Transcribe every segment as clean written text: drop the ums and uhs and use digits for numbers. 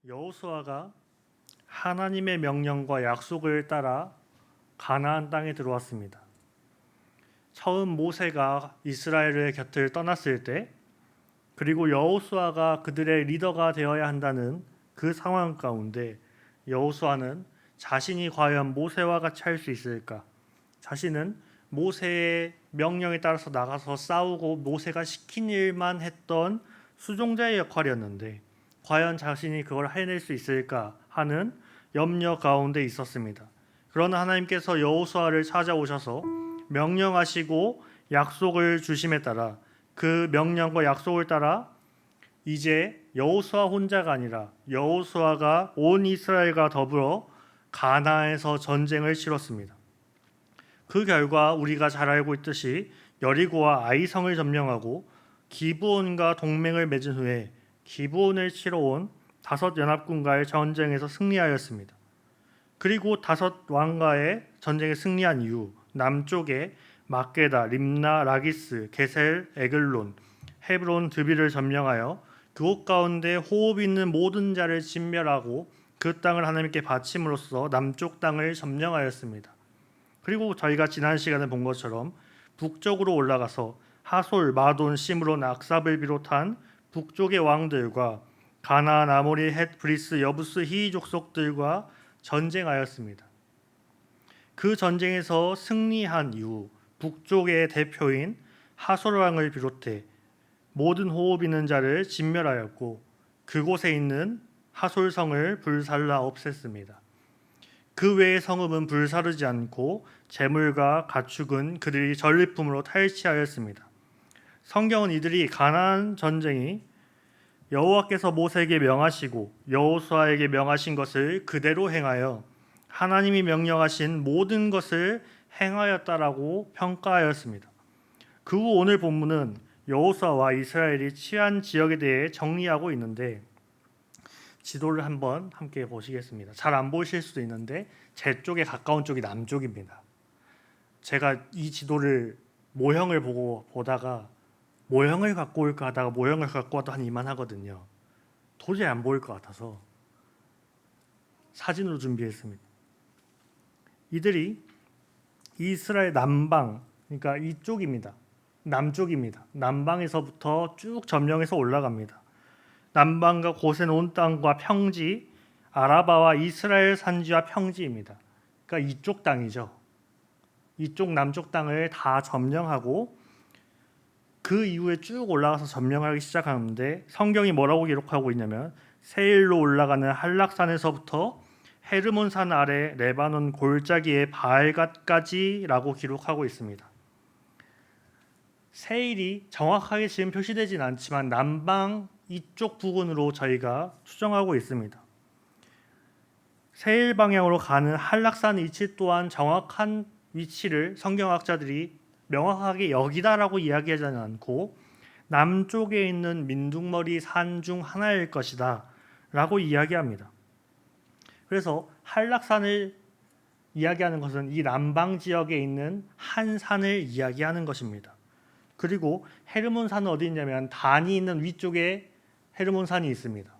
여호수아가 하나님의 명령과 약속을 따라 가나안 땅에 들어왔습니다. 처음 모세가 이스라엘의 곁을 떠났을 때, 그리고 여호수아가 그들의 리더가 되어야 한다는 그 상황 가운데 여호수아는 자신이 과연 모세와 같이 할 수 있을까? 자신은 모세의 명령에 따라서 나가서 싸우고 모세가 시킨 일만 했던 수종자의 역할이었는데 과연 자신이 그걸 해낼 수 있을까 하는 염려 가운데 있었습니다. 그러나 하나님께서 여호수아를 찾아오셔서 명령하시고 약속을 주심에 따라 그 명령과 약속을 따라 이제 여호수아 혼자가 아니라 여호수아가 온 이스라엘과 더불어 가나안에서 전쟁을 치렀습니다. 그 결과 우리가 잘 알고 있듯이 여리고와 아이성을 점령하고 기브온과 동맹을 맺은 후에 기브온을 치러 온 다섯 연합군과의 전쟁에서 승리하였습니다. 그리고 다섯 왕과의 전쟁에 승리한 이후 남쪽에 막게다, 림나, 라기스, 게셀, 에글론, 헤브론, 드비를 점령하여 그곳 가운데 호흡 있는 모든 자를 진멸하고 그 땅을 하나님께 바침으로써 남쪽 땅을 점령하였습니다. 그리고 저희가 지난 시간에 본 것처럼 북쪽으로 올라가서 하솔, 마돈, 시므론, 악삽을 비롯한 북쪽의 왕들과 가나안, 아모리, 헷, 브리스, 여부스, 히위 족속들과 전쟁하였습니다. 그 전쟁에서 승리한 이후 북쪽의 대표인 하솔 왕을 비롯해 모든 호흡 있는 자를 진멸하였고 그곳에 있는 하솔성을 불살라 없앴습니다. 그 외의 성읍은 불사르지 않고 재물과 가축은 그들이 전리품으로 탈취하였습니다. 성경은 이들이 가나안 전쟁이 여호와께서 모세에게 명하시고 여호수아에게 명하신 것을 그대로 행하여 하나님이 명령하신 모든 것을 행하였다라고 평가하였습니다. 그 후 오늘 본문은 여호수아와 이스라엘이 취한 지역에 대해 정리하고 있는데 지도를 한번 함께 보시겠습니다. 잘 안 보이실 수도 있는데 제 쪽에 가까운 쪽이 남쪽입니다. 제가 이 지도를 모형을 보다가 모형을 갖고 올까 하다가 모형을 갖고 와도 한 이만하거든요. 도저히 안 보일 것 같아서 사진으로 준비했습니다. 이들이 이스라엘 남방, 그러니까 이쪽입니다. 남쪽입니다. 남방에서부터 쭉 점령해서 올라갑니다. 남방과 고센 온 땅과 평지, 아라바와 이스라엘 산지와 평지입니다. 그러니까 이쪽 땅이죠. 이쪽 남쪽 땅을 다 점령하고 그 이후에 쭉 올라가서 점령하기 시작하는데 성경이 뭐라고 기록하고 있냐면 세일로 올라가는 한락산에서부터 헤르몬산 아래 레바논 골짜기의 바알갓까지라고 기록하고 있습니다. 세일이 정확하게 지금 표시되진 않지만 남방 이쪽 부근으로 저희가 추정하고 있습니다. 세일 방향으로 가는 한락산 위치 또한 정확한 위치를 성경학자들이 명확하게 여기다라고 이야기하지 않고 남쪽에 있는 민둥머리 산 중 하나일 것이다 라고 이야기합니다. 그래서 한락산을 이야기하는 것은 이 남방 지역에 있는 한 산을 이야기하는 것입니다. 그리고 헤르몬산은 어디 있냐면 단이 있는 위쪽에 헤르몬산이 있습니다.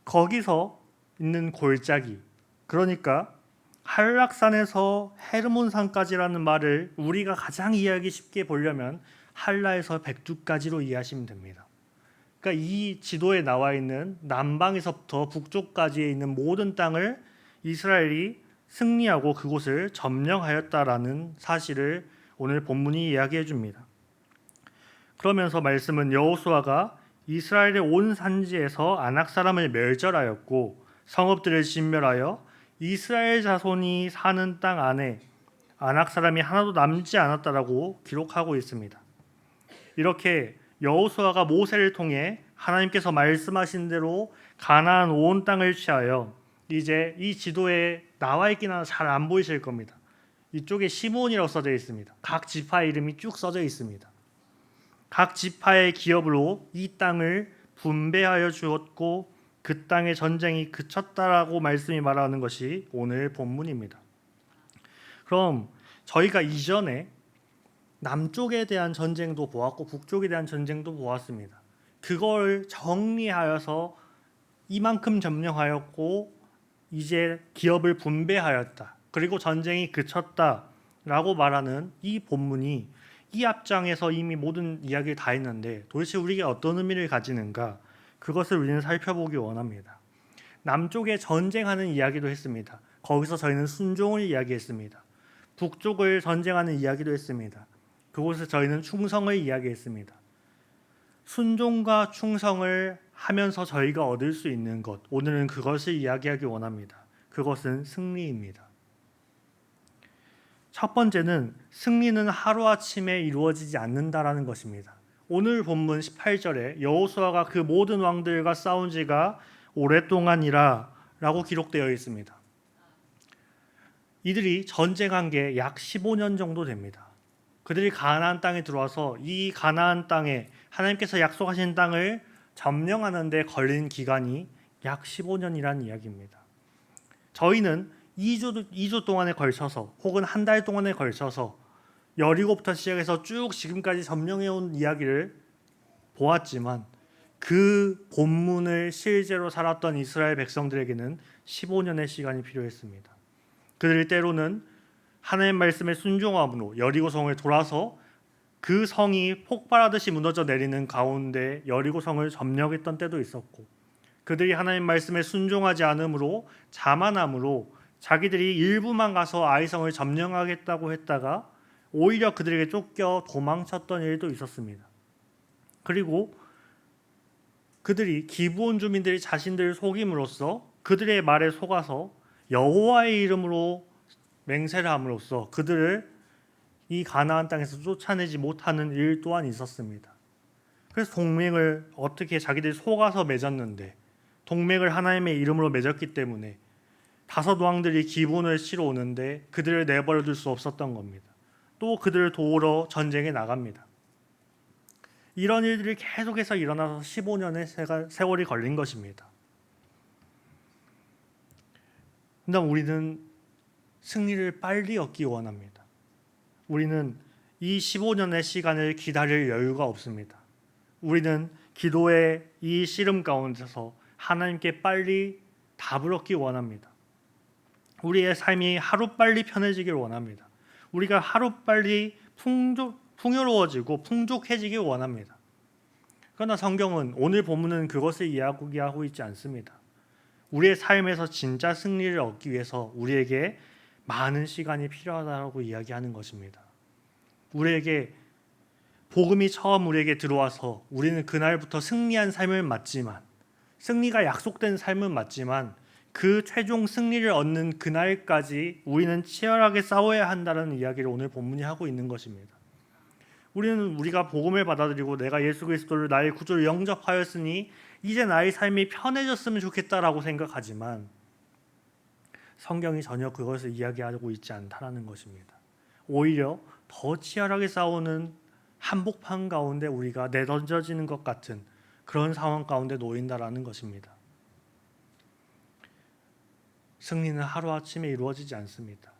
거기서 있는 골짜기, 그러니까 한락산에서 헤르몬산까지라는 말을 우리가 가장 이해하기 쉽게 보려면 한라에서 백두까지로 이해하시면 됩니다. 그러니까 이 지도에 나와 있는 남방에서부터 북쪽까지에 있는 모든 땅을 이스라엘이 승리하고 그곳을 점령하였다라는 사실을 오늘 본문이 이야기해 줍니다. 그러면서 말씀은 여호수아가 이스라엘의 온 산지에서 아낙 사람을 멸절하였고 성읍들을 진멸하여 이스라엘 자손이 사는 땅 안에 아낙 사람이 하나도 남지 않았다라고 기록하고 있습니다. 이렇게 여호수아가 모세를 통해 하나님께서 말씀하신 대로 가나안 온 땅을 취하여 이제 이 지도에 나와 있긴 하나 잘 안 보이실 겁니다. 이쪽에 시므온이라고 써져 있습니다. 각 지파의 이름이 쭉 써져 있습니다. 각 지파의 기업으로 이 땅을 분배하여 주었고 그 땅의 전쟁이 그쳤다라고 말씀이 말하는 것이 오늘 본문입니다. 그럼 저희가 이전에 남쪽에 대한 전쟁도 보았고 북쪽에 대한 전쟁도 보았습니다. 그걸 정리하여서 이만큼 점령하였고 이제 기업을 분배하였다. 그리고 전쟁이 그쳤다라고 말하는 이 본문이 이 앞장에서 이미 모든 이야기를 다 했는데 도대체 우리에게 어떤 의미를 가지는가? 그것을 우리는 살펴보기 원합니다. 남쪽에 전쟁하는 이야기도 했습니다. 거기서 저희는 순종을 이야기했습니다. 북쪽을 전쟁하는 이야기도 했습니다. 그곳에서 저희는 충성을 이야기했습니다. 순종과 충성을 하면서 저희가 얻을 수 있는 것, 오늘은 그것을 이야기하기 원합니다. 그것은 승리입니다. 첫 번째는 승리는 하루아침에 이루어지지 않는다라는 것입니다. 오늘 본문 18절에 여호수아가 그 모든 왕들과 싸운 지가 오랫동안이라 라고 기록되어 있습니다. 이들이 전쟁한 게 약 15년 정도 됩니다. 그들이 가나안 땅에 들어와서 이 가나안 땅에 하나님께서 약속하신 땅을 점령하는 데 걸린 기간이 약 15년이라는 이야기입니다. 저희는 2주 동안에 걸쳐서 혹은 한 달 동안에 걸쳐서 여리고부터 시작해서 쭉 지금까지 점령해온 이야기를 보았지만 그 본문을 실제로 살았던 이스라엘 백성들에게는 15년의 시간이 필요했습니다. 그들이 때로는 하나님의 말씀에 순종함으로 여리고성을 돌아서 그 성이 폭발하듯이 무너져 내리는 가운데 여리고성을 점령했던 때도 있었고, 그들이 하나님 말씀에 순종하지 않으므로 자만함으로 자기들이 일부만 가서 아이성을 점령하겠다고 했다가 오히려 그들에게 쫓겨 도망쳤던 일도 있었습니다. 그리고 그들이 기브온 주민들이 자신들을 속임으로써 그들의 말에 속아서 여호와의 이름으로 맹세를 함으로써 그들을 이 가나안 땅에서 쫓아내지 못하는 일 또한 있었습니다. 그래서 동맹을 어떻게 자기들이 속아서 맺었는데, 동맹을 하나님의 이름으로 맺었기 때문에 다섯 왕들이 기브온을 치러 오는데 그들을 내버려 둘 수 없었던 겁니다. 또 그들을 도우러 전쟁에 나갑니다. 이런 일들이 계속해서 일어나서 15년의 세월이 걸린 것입니다. 근데 우리는 승리를 빨리 얻기 원합니다. 우리는 이 15년의 시간을 기다릴 여유가 없습니다. 우리는 기도의 이 씨름 가운데서 하나님께 빨리 답을 얻기 원합니다. 우리의 삶이 하루빨리 편해지길 원합니다. 우리가 하루빨리 풍요로워지고 풍족해지길 원합니다. 그러나 성경은 오늘 본문은 그것을 이야기하고 있지 않습니다. 우리의 삶에서 진짜 승리를 얻기 위해서 우리에게 많은 시간이 필요하다고 이야기하는 것입니다. 우리에게 복음이 처음 우리에게 들어와서 우리는 그날부터 승리한 삶을 맞지만, 승리가 약속된 삶은 맞지만 그 최종 승리를 얻는 그날까지 우리는 치열하게 싸워야 한다는 이야기를 오늘 본문이 하고 있는 것입니다. 우리는 우리가 복음을 받아들이고 내가 예수 그리스도를 나의 구주로 영접하였으니 이제 나의 삶이 편해졌으면 좋겠다라고 생각하지만 성경이 전혀 그것을 이야기하고 있지 않다는 것입니다. 오히려 더 치열하게 싸우는 한복판 가운데 우리가 내던져지는 것 같은 그런 상황 가운데 놓인다라는 것입니다. 승리는 하루아침에 이루어지지 않습니다.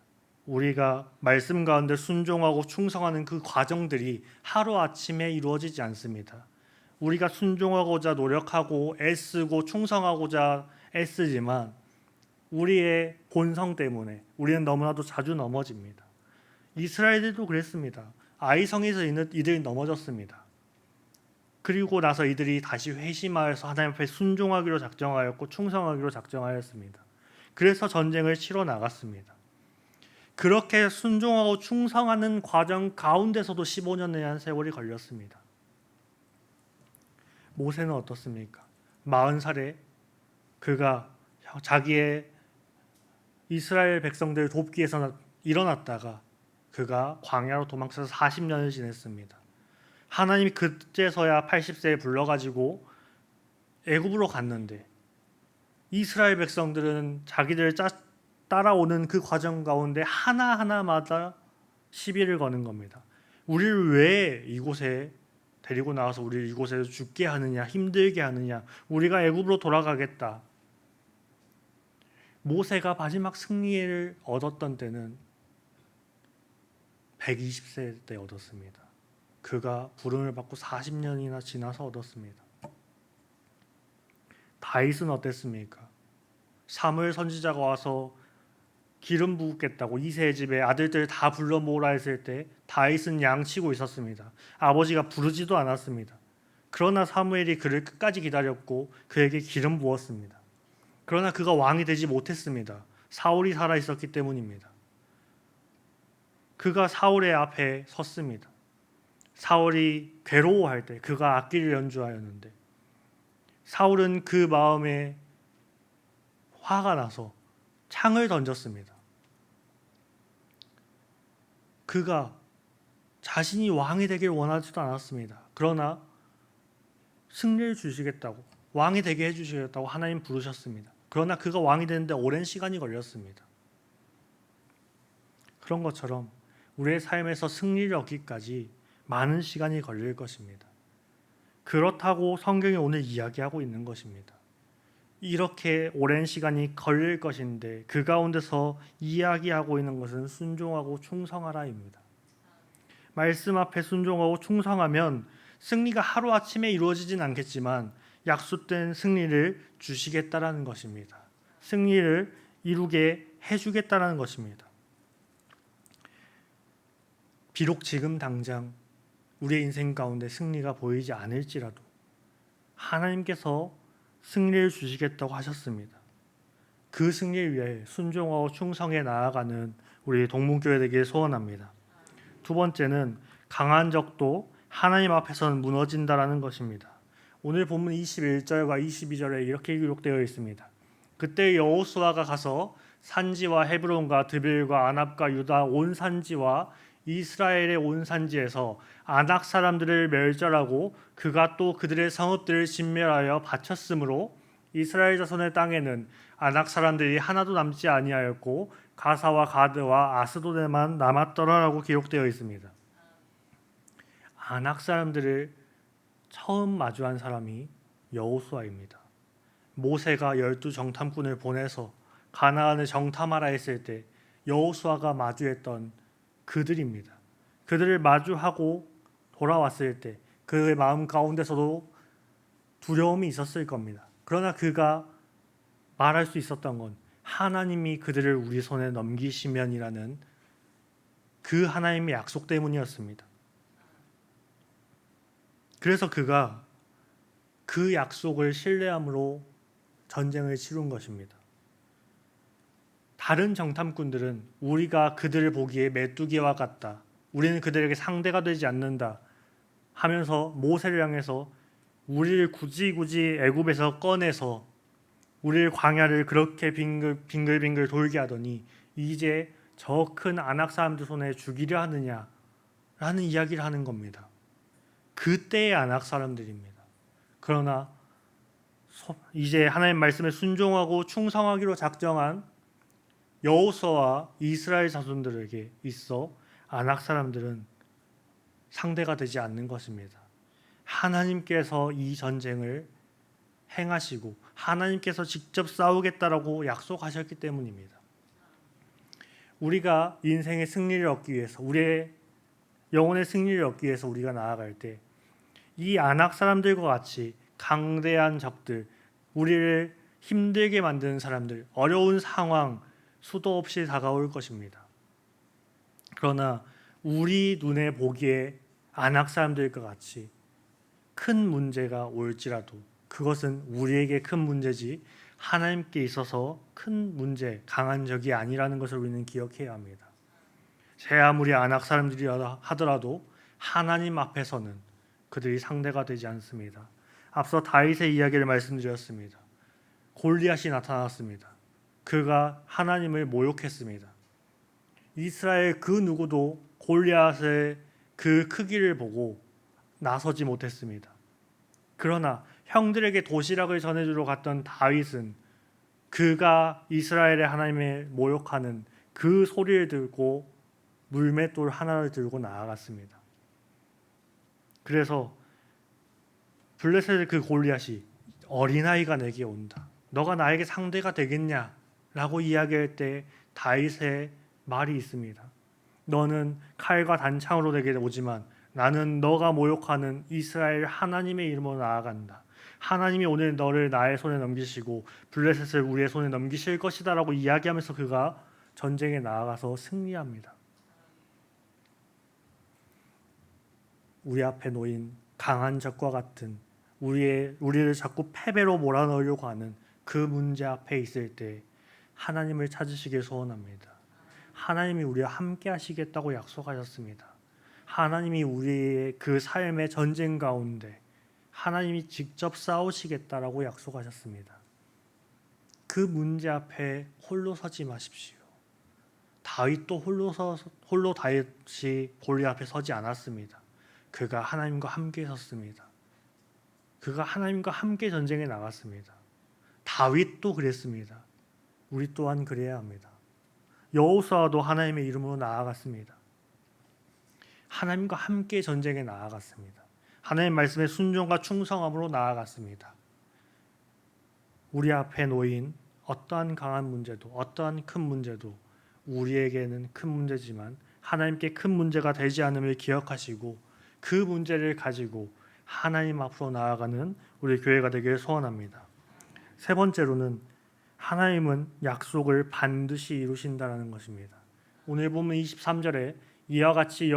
우리가 말씀 가운데 순종하고 충성하는 그 과정들이 하루아침에 이루어지지 않습니다. 우리가 순종하고자 노력하고 애쓰고 충성하고자 애쓰지만 우리의 본성 때문에 우리는 너무나도 자주 넘어집니다. 이스라엘들도 그랬습니다. 아이성에서 이들이 넘어졌습니다. 그리고 나서 이들이 다시 회심하여서 하나님 앞에 순종하기로 작정하였고 충성하기로 작정하였습니다. 그래서 전쟁을 치러 나갔습니다. 그렇게 순종하고 충성하는 과정 가운데서도 15년의 세월이 걸렸습니다. 모세는 어떻습니까? 40살에 그가 자기의 이스라엘 백성들을 돕기 위해서 일어났다가 그가 광야로 도망쳐서 40년을 지냈습니다. 하나님이 그제서야 80세에 불러가지고 애굽으로 갔는데 이스라엘 백성들은 자기들 따라오는 그 과정 가운데 하나하나마다 시비를 거는 겁니다. 우리를 왜 이곳에 데리고 나와서 우리를 이곳에서 죽게 하느냐, 힘들게 하느냐, 우리가 애굽으로 돌아가겠다. 모세가 마지막 승리를 얻었던 때는 120세 때 얻었습니다. 그가 부름을 받고 40년이나 지나서 얻었습니다. 다윗은 어땠습니까? 사무엘 선지자가 와서 기름 붓겠다고 이새의 집에 아들들 다 불러 모으라 했을 때 다윗은 양치고 있었습니다. 아버지가 부르지도 않았습니다. 그러나 사무엘이 그를 끝까지 기다렸고 그에게 기름 부었습니다. 그러나 그가 왕이 되지 못했습니다. 사울이 살아 있었기 때문입니다. 그가 사울의 앞에 섰습니다. 사울이 괴로워할 때 그가 악기를 연주하였는데 사울은 그 마음에 화가 나서 창을 던졌습니다. 그가 자신이 왕이 되길 원하지도 않았습니다. 그러나 승리를 주시겠다고, 왕이 되게 해주시겠다고 하나님 부르셨습니다. 그러나 그가 왕이 되는데 오랜 시간이 걸렸습니다. 그런 것처럼 우리의 삶에서 승리를 얻기까지 많은 시간이 걸릴 것입니다. 그렇다고 성경이 오늘 이야기하고 있는 것입니다. 이렇게 오랜 시간이 걸릴 것인데 그 가운데서 이야기하고 있는 것은 순종하고 충성하라입니다. 말씀 앞에 순종하고 충성하면 승리가 하루아침에 이루어지진 않겠지만 약속된 승리를 주시겠다라는 것입니다. 승리를 이루게 해주겠다라는 것입니다. 비록 지금 당장 우리의 인생 가운데 승리가 보이지 않을지라도 하나님께서 승리를 주시겠다고 하셨습니다. 그 승리를 위해 순종하고 충성해 나아가는 우리 동문교회 되길 소원합니다. 두 번째는 강한 적도 하나님 앞에서는 무너진다라는 것입니다. 오늘 본문 21절과 22절에 이렇게 기록되어 있습니다. 그때 여호수아가 가서 산지와 헤브론과 드빌과 아납과 유다 온 산지와 이스라엘의 온 산지에서 아낙 사람들을 멸절하고 그가 또 그들의 성읍들을 진멸하여 바쳤으므로 이스라엘 자손의 땅에는 아낙 사람들이 하나도 남지 아니하였고 가사와 가드와 아스도데만 남았더라라고 기록되어 있습니다. 아낙 사람들을 처음 마주한 사람이 여호수아입니다. 모세가 12 정탐꾼을 보내서 가나안을 정탐하라 했을 때 여호수아가 마주했던 그들입니다. 그들을 마주하고 돌아왔을 때 그의 마음 가운데서도 두려움이 있었을 겁니다. 그러나 그가 말할 수 있었던 건 하나님이 그들을 우리 손에 넘기시면이라는 그 하나님의 약속 때문이었습니다. 그래서 그가 그 약속을 신뢰함으로 전쟁을 치룬 것입니다. 다른 정탐꾼들은 우리가 그들을 보기에 메뚜기와 같다, 우리는 그들에게 상대가 되지 않는다 하면서 모세를 향해서 우리를 굳이 애굽에서 꺼내서 우리를 광야를 그렇게 빙글빙글 돌게 하더니 이제 저 큰 아낙 사람들 손에 죽이려 하느냐라는 이야기를 하는 겁니다. 그때의 아낙 사람들입니다. 그러나 이제 하나님 말씀에 순종하고 충성하기로 작정한 여호수아와 이스라엘 자손들에게 있어 아낙 사람들은 상대가 되지 않는 것입니다. 하나님께서 이 전쟁을 행하시고 하나님께서 직접 싸우겠다라고 약속하셨기 때문입니다. 우리가 인생의 승리를 얻기 위해서, 우리의 영혼의 승리를 얻기 위해서 우리가 나아갈 때 이 아낙 사람들과 같이 강대한 적들, 우리를 힘들게 만드는 사람들, 어려운 상황 수도 없이 다가올 것입니다. 그러나 우리 눈에 보기에 아낙 사람들과 같이 큰 문제가 올지라도 그것은 우리에게 큰 문제지 하나님께 있어서 큰 문제, 강한 적이 아니라는 것을 우리는 기억해야 합니다. 제 아무리 아낙 사람들이라 하더라도 하나님 앞에서는 그들이 상대가 되지 않습니다. 앞서 다윗의 이야기를 말씀드렸습니다. 골리앗이 나타났습니다. 그가 하나님을 모욕했습니다. 이스라엘 그 누구도 골리앗의 그 크기를 보고 나서지 못했습니다. 그러나 형들에게 도시락을 전해주러 갔던 다윗은 그가 이스라엘의 하나님을 모욕하는 그 소리를 듣고 물맷돌 하나를 들고 나아갔습니다. 그래서 블레셋의 그 골리앗이 어린아이가 내게 온다, 너가 나에게 상대가 되겠냐? 라고 이야기할 때 다윗의 말이 있습니다. 너는 칼과 단창으로 내게 오지만 나는 너가 모욕하는 이스라엘 하나님의 이름으로 나아간다. 하나님이 오늘 너를 나의 손에 넘기시고 블레셋을 우리의 손에 넘기실 것이다라고 이야기하면서 그가 전쟁에 나아가서 승리합니다. 우리 앞에 놓인 강한 적과 같은 우리를 자꾸 패배로 몰아넣으려고 하는 그 문제 앞에 있을 때 하나님을 찾으시길 소원합니다. 하나님이 우리와 함께 하시겠다고 약속하셨습니다. 하나님이 우리의 그 삶의 전쟁 가운데 하나님이 직접 싸우시겠다라고 약속하셨습니다. 그 문제 앞에 홀로 서지 마십시오. 다윗도 홀로 다윗이 골리앗 앞에 서지 않았습니다. 그가 하나님과 함께 섰습니다. 그가 하나님과 함께 전쟁에 나갔습니다. 다윗도 그랬습니다. 우리 또한 그래야 합니다. 여호수아도 하나님의 이름으로 나아갔습니다. 하나님과 함께 전쟁에 나아갔습니다. 하나님 말씀에 순종과 충성함으로 나아갔습니다. 우리 앞에 놓인 어떠한 강한 문제도 어떠한 큰 문제도 우리에게는 큰 문제지만 하나님께 큰 문제가 되지 않음을 기억하시고 그 문제를 가지고 하나님 앞으로 나아가는 우리 교회가 되기를 소원합니다. 세 번째로는 하나님은 약속을 반드시 이루신다는 것입니다. 오늘 보면 23절에 이와 같이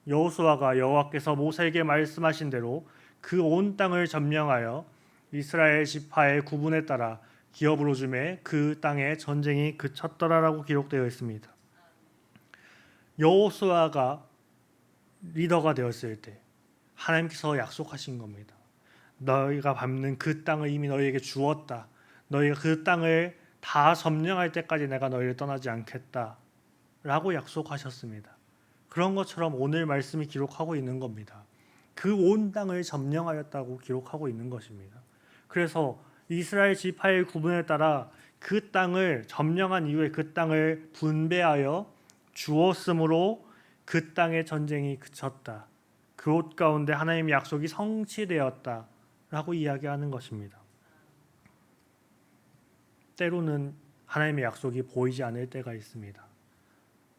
여호수아가 여호와께서 모세에게 말씀하신 대로 그 온 땅을 점령하여 이스라엘 지파의 구분에 따라 기업으로 주매 그 땅에 전쟁이 그쳤더라라고 기록되어 있습니다. 여호수아가 리더가 되었을 때 하나님께서 약속하신 겁니다. 너희가 밟는 그 땅을 이미 너희에게 주었다. 너희가 그 땅을 다 점령할 때까지 내가 너희를 떠나지 않겠다 라고 약속하셨습니다. 그런 것처럼 오늘 말씀이 기록하고 있는 겁니다. 그 온 땅을 점령하였다고 기록하고 있는 것입니다. 그래서 이스라엘 지파의 구분에 따라 그 땅을 점령한 이후에 그 땅을 분배하여 주었으므로 그 땅의 전쟁이 그쳤다. 그곳 가운데 하나님의 약속이 성취되었다 라고 이야기하는 것입니다. 때로는 하나님의 약속이 보이지 않을 때가 있습니다.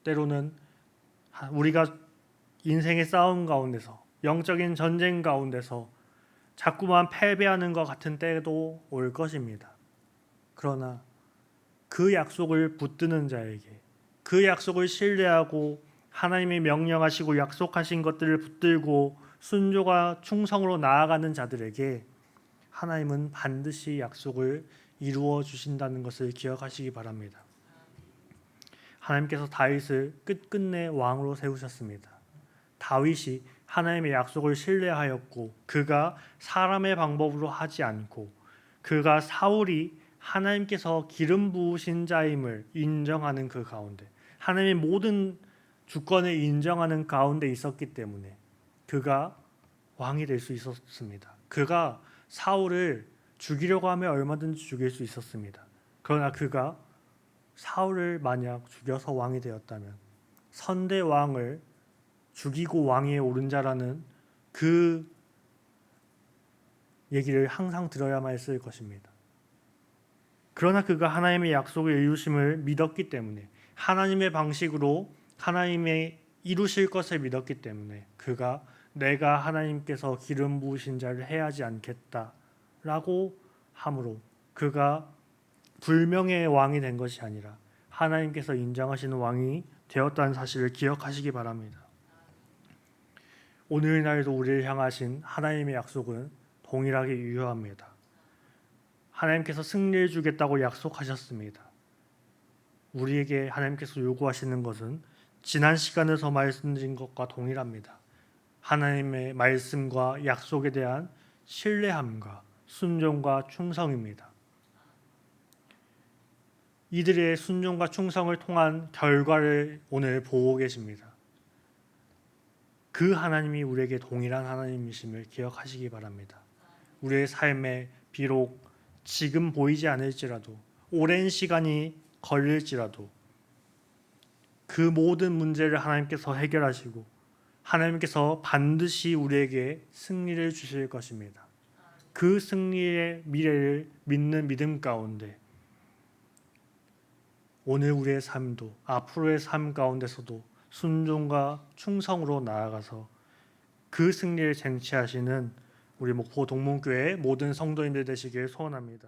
때로는 우리가 인생의 싸움 가운데서 영적인 전쟁 가운데서 자꾸만 패배하는 것 같은 때도 올 것입니다. 그러나 그 약속을 붙드는 자에게 그 약속을 신뢰하고 하나님이 명령하시고 약속하신 것들을 붙들고 순종과 충성으로 나아가는 자들에게 하나님은 반드시 약속을 이루어 주신다는 것을 기억하시기 바랍니다. 하나님께서 다윗을 끝끝내 왕으로 세우셨습니다. 다윗이 하나님의 약속을 신뢰하였고 그가 사람의 방법으로 하지 않고 그가 사울이 하나님께서 기름 부으신 자임을 인정하는 그 가운데 하나님의 모든 주권을 인정하는 가운데 있었기 때문에 그가 왕이 될 수 있었습니다. 그가 사울을 죽이려고 하면 얼마든지 죽일 수 있었습니다. 그러나 그가 사울을 만약 죽여서 왕이 되었다면 선대 왕을 죽이고 왕위에 오른 자라는 그 얘기를 항상 들어야만 했을 것입니다. 그러나 그가 하나님의 약속의 이루심을 믿었기 때문에 하나님의 방식으로 하나님의 이루실 것을 믿었기 때문에 그가 내가 하나님께서 기름 부으신 자를 해하지 않겠다라고 함으로 그가 불명예의 왕이 된 것이 아니라 하나님께서 인정하시는 왕이 되었다는 사실을 기억하시기 바랍니다. 오늘날도 우리를 향하신 하나님의 약속은 동일하게 유효합니다. 하나님께서 승리해 주겠다고 약속하셨습니다. 우리에게 하나님께서 요구하시는 것은 지난 시간에서 말씀드린 것과 동일합니다. 하나님의 말씀과 약속에 대한 신뢰함과 순종과 충성입니다. 이들의 순종과 충성을 통한 결과를 오늘 보고 계십니다. 그 하나님이 우리에게 동일한 하나님이심을 기억하시기 바랍니다. 우리의 삶에 비록 지금 보이지 않을지라도 오랜 시간이 걸릴지라도 그 모든 문제를 하나님께서 해결하시고 하나님께서 반드시 우리에게 승리를 주실 것입니다. 그 승리의 미래를 믿는 믿음 가운데 오늘 우리의 삶도 앞으로의 삶 가운데서도 순종과 충성으로 나아가서 그 승리를 쟁취하시는 우리 목포 동문교회 모든 성도님들 되시길 소원합니다.